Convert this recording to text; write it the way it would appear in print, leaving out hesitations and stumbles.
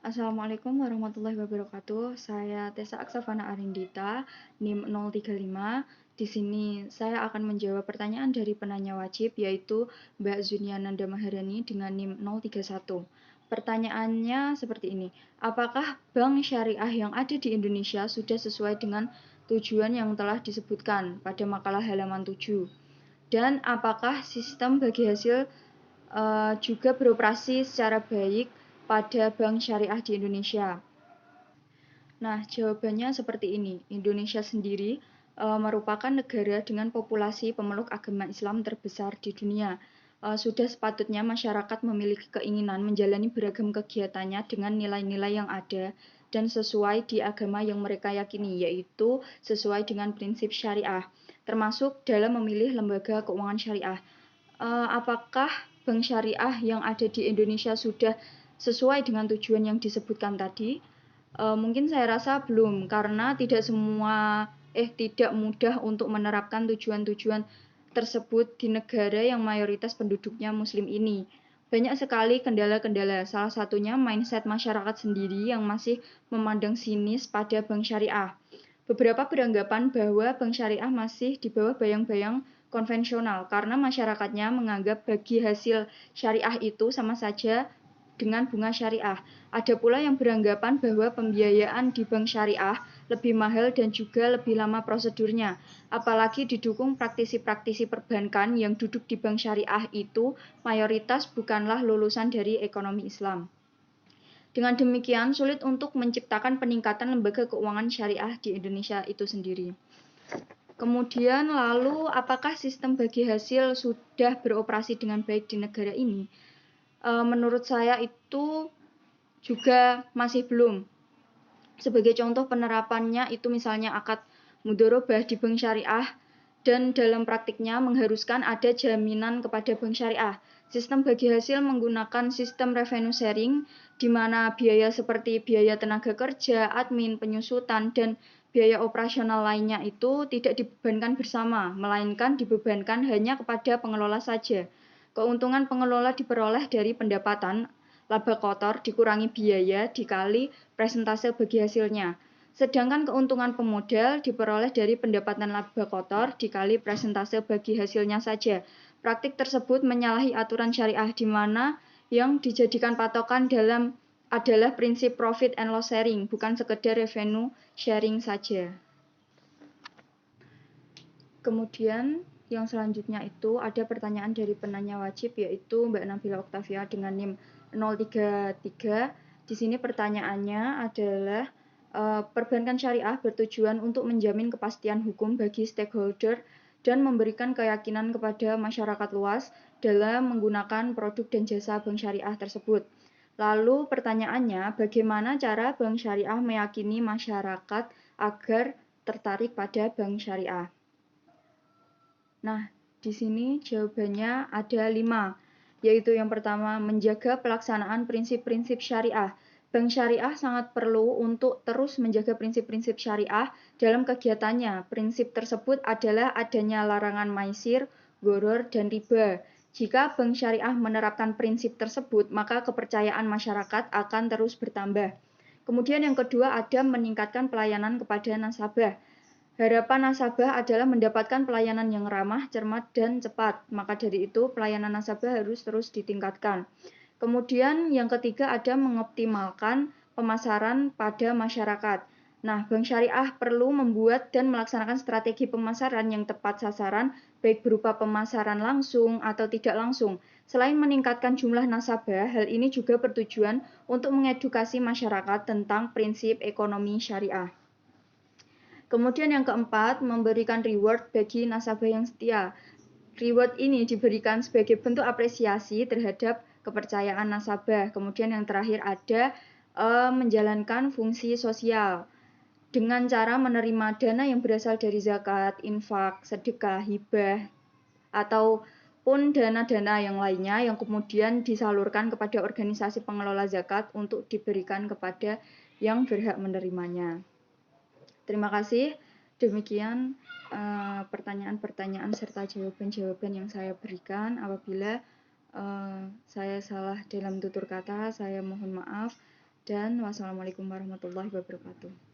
Assalamualaikum warahmatullahi wabarakatuh. Saya Tessa Aksafana Arindita, NIM 035. Di sini saya akan menjawab pertanyaan dari penanya wajib, yaitu Mbak Zuniananda Maharani dengan NIM 031. Pertanyaannya seperti ini, apakah bank syariah yang ada di Indonesia sudah sesuai dengan tujuan yang telah disebutkan pada makalah halaman 7? Dan apakah sistem bagi hasil juga beroperasi secara baik pada bank syariah di Indonesia? Nah, jawabannya seperti ini. Indonesia sendiri merupakan negara dengan populasi pemeluk agama Islam terbesar di dunia. Sudah sepatutnya masyarakat memiliki keinginan menjalani beragam kegiatannya dengan nilai-nilai yang ada dan sesuai di agama yang mereka yakini, yaitu sesuai dengan prinsip syariah, termasuk dalam memilih lembaga keuangan syariah. Apakah bank syariah yang ada di Indonesia sudah sesuai dengan tujuan yang disebutkan tadi? Mungkin saya rasa belum, karena tidak mudah untuk menerapkan tujuan-tujuan tersebut di negara yang mayoritas penduduknya muslim ini. Banyak sekali kendala-kendala, salah satunya mindset masyarakat sendiri yang masih memandang sinis pada bank syariah. Beberapa beranggapan bahwa bank syariah masih di bawah bayang-bayang konvensional karena masyarakatnya menganggap bagi hasil syariah itu sama saja dengan bunga syariah. Ada pula yang beranggapan bahwa pembiayaan di bank syariah lebih mahal dan juga lebih lama prosedurnya. Apalagi didukung praktisi-praktisi perbankan yang duduk di bank syariah itu mayoritas bukanlah lulusan dari ekonomi Islam. Dengan demikian, sulit untuk menciptakan peningkatan lembaga keuangan syariah di Indonesia itu sendiri. Kemudian lalu apakah sistem bagi hasil sudah beroperasi dengan baik di negara ini? Menurut saya itu juga masih belum. Sebagai contoh penerapannya itu misalnya akad mudharabah di bank syariah dan dalam praktiknya mengharuskan ada jaminan kepada bank syariah. Sistem bagi hasil menggunakan sistem revenue sharing di mana biaya seperti biaya tenaga kerja, admin, penyusutan, dan biaya operasional lainnya itu tidak dibebankan bersama, melainkan dibebankan hanya kepada pengelola saja. Keuntungan pengelola diperoleh dari pendapatan laba kotor dikurangi biaya dikali presentase bagi hasilnya. Sedangkan keuntungan pemodal diperoleh dari pendapatan laba kotor dikali presentase bagi hasilnya saja. Praktik tersebut menyalahi aturan syariah di mana yang dijadikan patokan dalam adalah prinsip profit and loss sharing, bukan sekedar revenue sharing saja. Kemudian yang selanjutnya itu ada pertanyaan dari penanya wajib, yaitu Mbak Nabila Oktavia dengan NIM 033. Di sini pertanyaannya adalah perbankan syariah bertujuan untuk menjamin kepastian hukum bagi stakeholder dan memberikan keyakinan kepada masyarakat luas dalam menggunakan produk dan jasa bank syariah tersebut. Lalu pertanyaannya, bagaimana cara bank syariah meyakini masyarakat agar tertarik pada bank syariah? Nah, di sini jawabannya ada 5, yaitu yang pertama, menjaga pelaksanaan prinsip-prinsip syariah. Bank syariah sangat perlu untuk terus menjaga prinsip-prinsip syariah dalam kegiatannya. Prinsip tersebut adalah adanya larangan maisir, gharar, dan riba. Jika bank syariah menerapkan prinsip tersebut, maka kepercayaan masyarakat akan terus bertambah. Kemudian yang kedua ada meningkatkan pelayanan kepada nasabah. Harapan nasabah adalah mendapatkan pelayanan yang ramah, cermat, dan cepat. Maka dari itu, pelayanan nasabah harus terus ditingkatkan. Kemudian yang ketiga ada mengoptimalkan pemasaran pada masyarakat. Nah, bank syariah perlu membuat dan melaksanakan strategi pemasaran yang tepat sasaran, baik berupa pemasaran langsung atau tidak langsung. Selain meningkatkan jumlah nasabah, hal ini juga bertujuan untuk mengedukasi masyarakat tentang prinsip ekonomi syariah. Kemudian yang keempat, memberikan reward bagi nasabah yang setia. Reward ini diberikan sebagai bentuk apresiasi terhadap kepercayaan nasabah. Kemudian yang terakhir ada menjalankan fungsi sosial dengan cara menerima dana yang berasal dari zakat, infak, sedekah, hibah, ataupun dana-dana yang lainnya yang kemudian disalurkan kepada organisasi pengelola zakat untuk diberikan kepada yang berhak menerimanya. Terima kasih. Demikian pertanyaan-pertanyaan serta jawaban-jawaban yang saya berikan. Apabila saya salah dalam tutur kata, saya mohon maaf. Dan wassalamualaikum warahmatullahi wabarakatuh.